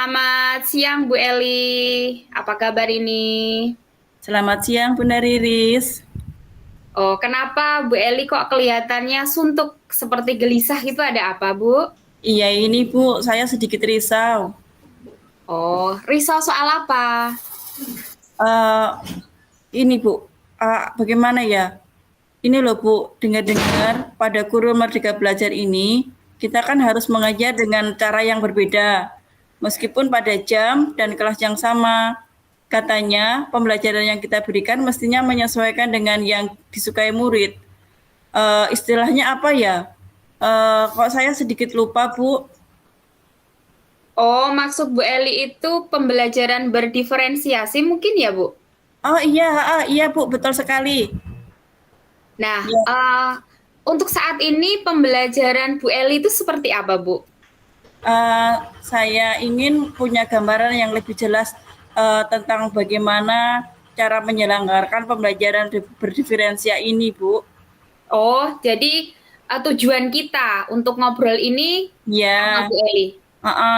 Selamat siang Bu Eli, apa kabar ini? Selamat siang, Bunda Riris. Oh, kenapa Bu Eli kok kelihatannya suntuk seperti gelisah gitu, ada apa Bu? Iya ini Bu, saya sedikit risau. Oh, risau soal apa? Eh ini Bu, bagaimana ya? Ini loh Bu, dengar-dengar pada kurun Merdeka Belajar ini, kita kan harus mengajar dengan cara yang berbeda. Meskipun pada jam dan kelas yang sama, katanya pembelajaran yang kita berikan mestinya menyesuaikan dengan yang disukai murid. Istilahnya apa ya? Kok saya sedikit lupa Bu. Oh, maksud Bu Eli itu pembelajaran berdiferensiasi mungkin ya Bu? Oh iya, iya Bu, betul sekali. Nah, Ya, untuk saat ini pembelajaran Bu Eli itu seperti apa Bu? saya ingin punya gambaran yang lebih jelas tentang bagaimana cara menyelenggarakan pembelajaran berdiferensia ini, Bu. Oh, jadi tujuan kita untuk ngobrol ini sama Ya, Bu Eli.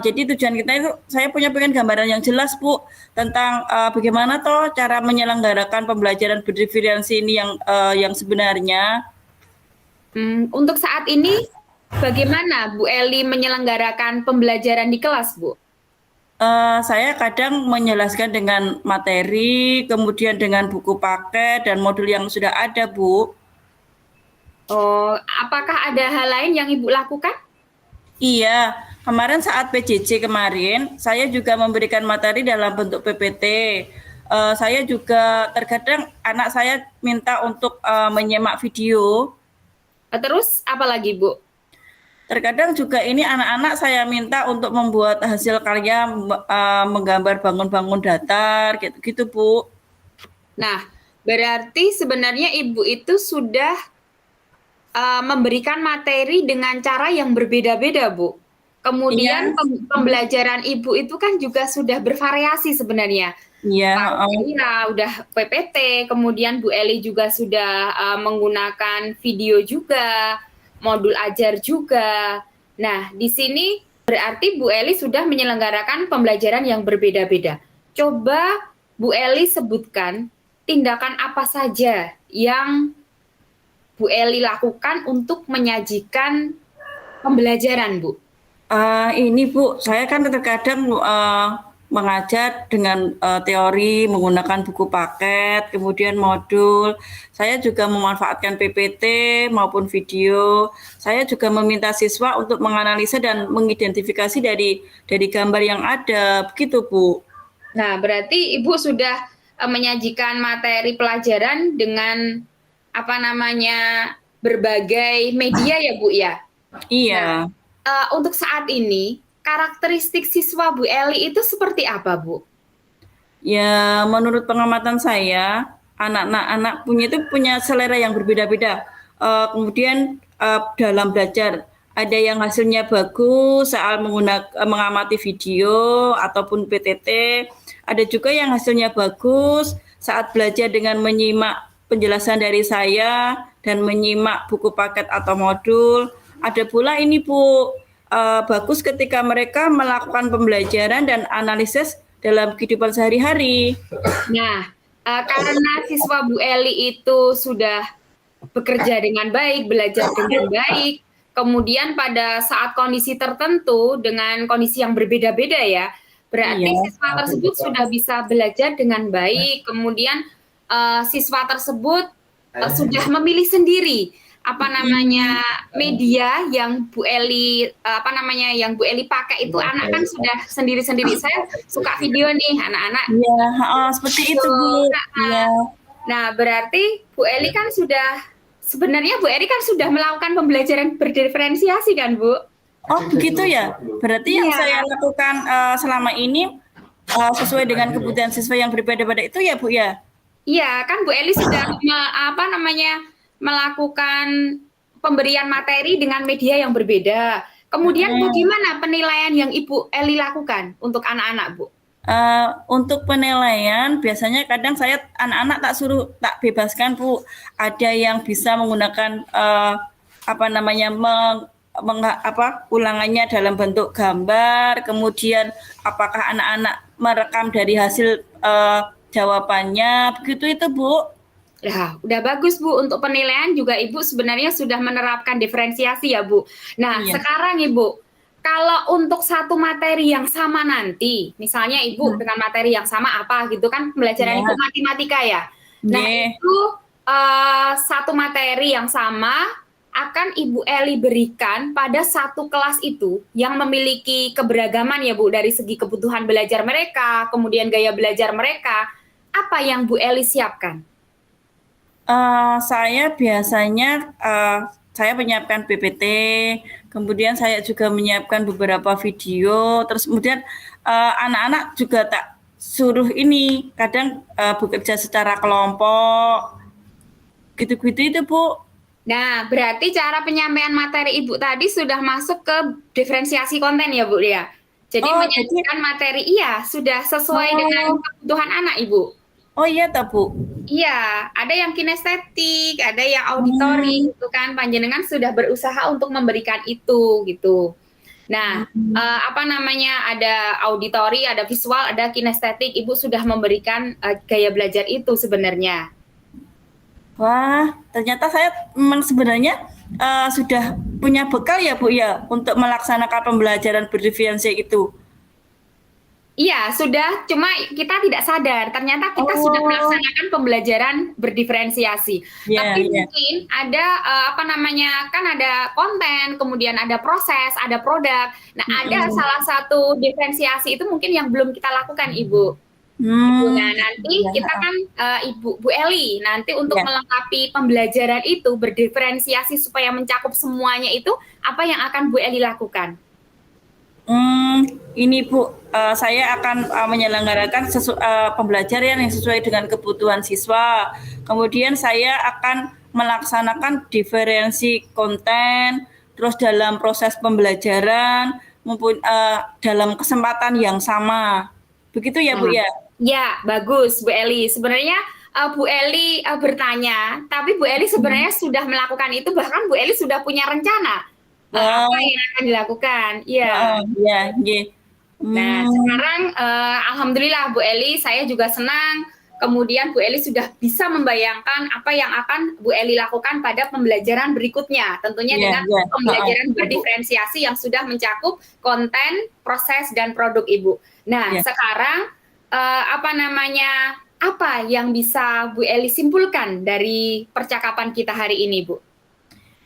jadi tujuan kita itu saya pengen gambaran yang jelas, Bu, tentang bagaimana toh cara menyelenggarakan pembelajaran berdiferensi ini yang sebenarnya. Untuk saat ini, bagaimana Bu Eli menyelenggarakan pembelajaran di kelas, Bu? Saya kadang menjelaskan dengan materi, kemudian dengan buku paket dan modul yang sudah ada, Bu. Oh, apakah ada hal lain yang Ibu lakukan? Iya, kemarin saat PJJ kemarin, saya juga memberikan materi dalam bentuk PPT. Saya juga terkadang anak saya minta untuk menyimak video. Terus apa lagi, Bu? Terkadang juga ini anak-anak saya minta untuk membuat hasil karya menggambar bangun-bangun datar, gitu-gitu, Bu. Nah, berarti sebenarnya Ibu itu sudah memberikan materi dengan cara yang berbeda-beda, Bu. Kemudian Iya, pembelajaran Ibu itu kan juga sudah bervariasi sebenarnya. iya, Pak Ira udah PPT, kemudian Bu Eli juga sudah menggunakan video juga, modul ajar juga. Nah, di sini berarti Bu Eli sudah menyelenggarakan pembelajaran yang berbeda-beda. Coba Bu Eli sebutkan tindakan apa saja yang Bu Eli lakukan untuk menyajikan pembelajaran, Bu. Ini Bu, saya kan terkadang mengajar dengan teori menggunakan buku paket, kemudian modul. Saya juga memanfaatkan PPT maupun video. Saya juga meminta siswa untuk menganalisa dan mengidentifikasi dari gambar yang ada, begitu Bu. Nah, berarti Ibu sudah menyajikan materi pelajaran dengan apa namanya berbagai media ya Bu ya. Nah, Iya. untuk saat ini karakteristik siswa Bu Eli itu seperti apa Bu? Ya, menurut pengamatan saya, anak-anak punya selera yang berbeda-beda. Kemudian dalam belajar, ada yang hasilnya bagus saat mengamati video ataupun PTT. Ada juga yang hasilnya bagus saat belajar dengan menyimak penjelasan dari saya dan menyimak buku paket atau modul. Ada pula ini Bu, bagus ketika mereka melakukan pembelajaran dan analisis dalam kehidupan sehari-hari. Nah, karena siswa Bu Eli itu sudah bekerja dengan baik, belajar dengan baik, kemudian pada saat kondisi tertentu dengan kondisi yang berbeda-beda ya, Iya, berarti siswa tersebut sudah bisa belajar dengan baik, kemudian siswa tersebut sudah memilih sendiri apa namanya media yang Bu Eli apa namanya yang Bu Eli pakai itu anak kan sudah sendiri-sendiri. Saya suka video nih anak-anak. iya, seperti itu Bu. Iya. Nah, berarti Bu Eli kan sudah sebenarnya Bu Eli kan sudah melakukan pembelajaran berdiferensiasi kan, Bu? Oh begitu ya. Berarti yang Iya, saya lakukan selama ini sesuai dengan kebutuhan siswa yang berbeda-beda itu ya Bu ya. iya kan Bu Eli sudah apa namanya melakukan pemberian materi dengan media yang berbeda. Kemudian Mm-mm. bagaimana penilaian yang Ibu Eli lakukan untuk anak-anak, Bu? Untuk penilaian biasanya kadang saya anak-anak tak bebaskan Bu. Ada yang bisa menggunakan apa namanya ulangannya dalam bentuk gambar, kemudian apakah anak-anak merekam dari hasil jawabannya, begitu itu Bu. Ya, udah bagus Bu. Untuk penilaian juga Ibu sebenarnya sudah menerapkan diferensiasi ya Bu. Nah, Iya. sekarang Ibu, kalau untuk satu materi yang sama nanti, misalnya Ibu dengan materi yang sama apa gitu kan, pembelajaran Iya. itu matematika ya. Nah, Nggih. itu satu materi yang sama akan Ibu Eli berikan pada satu kelas itu yang memiliki keberagaman ya Bu, dari segi kebutuhan belajar mereka, kemudian gaya belajar mereka. Apa yang Bu Eli siapkan? Saya biasanya saya menyiapkan PPT, kemudian saya juga menyiapkan beberapa video, terus kemudian anak-anak juga tak suruh ini, kadang bekerja secara kelompok, gitu-gitu itu Bu. Nah, berarti cara penyampaian materi Ibu tadi sudah masuk ke diferensiasi konten ya, Bu ya. Jadi Oh, jadi menyajikan materi, iya, sudah sesuai dengan oh, kebutuhan anak, Ibu. oh iya toh Bu. Iya, ada yang kinestetik, ada yang auditori, Hmm, gitu kan. Panjenengan sudah berusaha untuk memberikan itu, gitu. Nah, apa namanya, ada auditori, ada visual, ada kinestetik. Ibu sudah memberikan gaya belajar itu sebenarnya. Wah, ternyata saya sebenarnya sudah punya bekal ya Bu ya untuk melaksanakan pembelajaran berdiferensi itu. Iya, sudah. Cuma kita tidak sadar. Ternyata kita sudah Oh, melaksanakan pembelajaran berdiferensiasi. ya, Tapi ya. mungkin ada apa namanya, kan ada konten, kemudian ada proses, ada produk. Nah, ada Mm-mm. salah satu diferensiasi itu mungkin yang belum kita lakukan, Ibu. Ibu. Nah, Hmm, nanti ya, kita kan Ibu Bu Eli nanti untuk ya. melengkapi pembelajaran itu berdiferensiasi supaya mencakup semuanya itu apa yang akan Bu Eli lakukan? Ini Bu, saya akan menyelenggarakan pembelajaran yang sesuai dengan kebutuhan siswa. Kemudian saya akan melaksanakan diferensi konten, terus dalam proses pembelajaran maupun dalam kesempatan yang sama. Begitu ya Bu Nah, ya? ya, bagus Bu Eli. Sebenarnya Bu Eli bertanya, tapi Bu Eli sebenarnya sudah melakukan itu, bahkan Bu Eli sudah punya rencana apa Wah, yang akan dilakukan. Iya. heeh, ya, nggih. Nah, Hmm, sekarang alhamdulillah Bu Eli, saya juga senang. Kemudian Bu Eli sudah bisa membayangkan apa yang akan Bu Eli lakukan pada pembelajaran berikutnya. Tentunya ya, dengan ya, heeh, pembelajaran ya Bu. berdiferensiasi yang sudah mencakup konten, proses, dan produk Ibu. Nah, Ya. sekarang apa namanya, apa yang bisa Bu Eli simpulkan dari percakapan kita hari ini, Bu?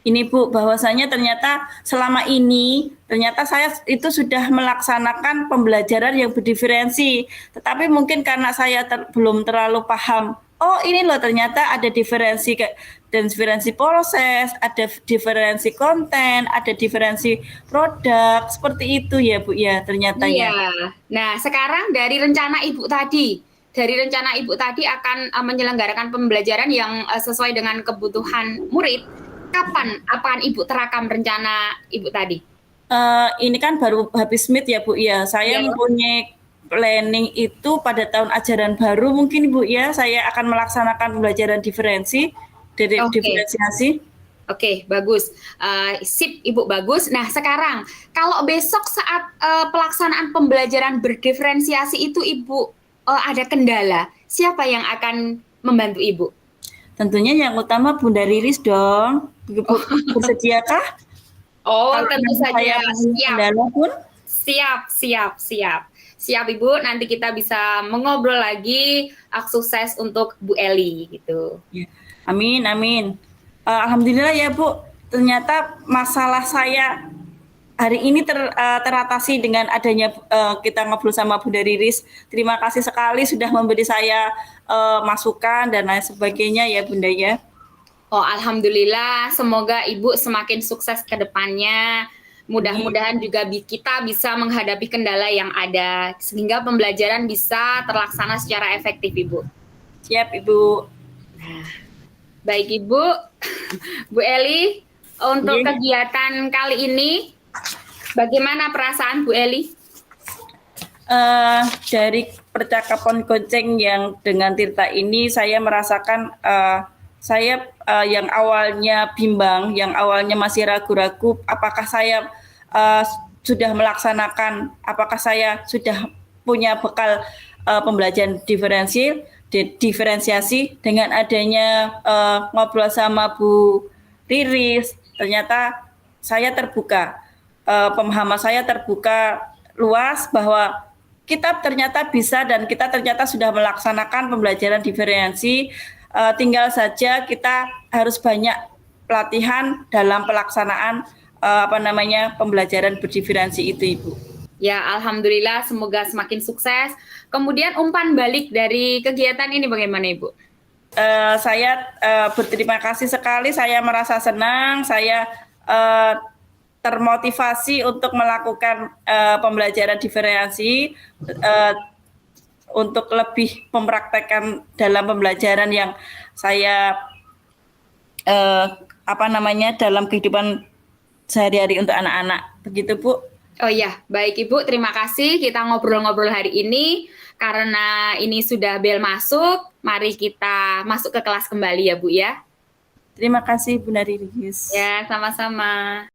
Ini Bu, bahwasanya ternyata selama ini ternyata saya itu sudah melaksanakan pembelajaran yang berdiferensi, tetapi mungkin karena saya belum terlalu paham. Oh, ini loh ternyata ada diferensi kayak dan diferensi proses, ada diferensi konten, ada diferensi produk, seperti itu ya Bu ya ternyata Iya. ya. Nah, sekarang dari rencana Ibu tadi akan menyelenggarakan pembelajaran yang sesuai dengan kebutuhan murid. Kapan akan Ibu terakam rencana Ibu tadi? Ini kan baru habis Mid ya Bu ya. Saya Iya. mempunyai planning itu pada tahun ajaran baru mungkin Bu ya. Saya akan melaksanakan pembelajaran Oke. diferensiasi. Oke, bagus. Sip, Ibu, bagus. Nah, sekarang kalau besok saat pelaksanaan pembelajaran berdiferensiasi itu Ibu ada kendala, siapa yang akan membantu Ibu? Tentunya yang utama Bunda Riris dong. Bu, bersediakah? Oh, Kalau tentu nanti saya saja. punya Siap. kendala pun, Siap, siap, siap. Siap, Ibu. Nanti kita bisa mengobrol lagi. Sukses untuk Bu Eli gitu. ya. Amin, amin. Alhamdulillah ya Bu. Ternyata masalah saya hari ini teratasi dengan adanya kita ngobrol sama Bunda Riris. Terima kasih sekali sudah memberi saya masukan dan lain sebagainya ya Bunda ya. Oh, alhamdulillah. Semoga Ibu semakin sukses ke depannya. Amin. Mudah-mudahan juga kita bisa menghadapi kendala yang ada sehingga pembelajaran bisa terlaksana secara efektif, Ibu. Siap Ibu. Baik, Ibu. Bu Eli, untuk Iya. kegiatan kali ini bagaimana perasaan Bu Eli? Dari percakapan Goceng yang dengan Tirta ini saya merasakan saya yang awalnya bimbang, yang awalnya masih ragu-ragu, apakah saya uh, sudah melaksanakan, apakah saya sudah punya bekal pembelajaran diferensiasi dengan adanya ngobrol sama Bu Riris, ternyata saya terbuka, pemahaman saya terbuka luas bahwa kita ternyata bisa dan kita ternyata sudah melaksanakan pembelajaran diferensiasi. Tinggal saja kita harus banyak pelatihan dalam pelaksanaan pembelajaran berdiferensi itu, Ibu. Ya, alhamdulillah semoga semakin sukses. Kemudian umpan balik dari kegiatan ini bagaimana, Ibu? Saya berterima kasih sekali, saya merasa senang, saya termotivasi untuk melakukan pembelajaran diferensiasi, untuk lebih mempraktekkan dalam pembelajaran yang saya dalam kehidupan sehari-hari untuk anak-anak. Begitu, Bu. Oh ya, baik Ibu, terima kasih kita ngobrol-ngobrol hari ini. Karena ini sudah bel masuk, mari kita masuk ke kelas kembali ya Bu ya. Terima kasih Bu Nariris. Ya, sama-sama.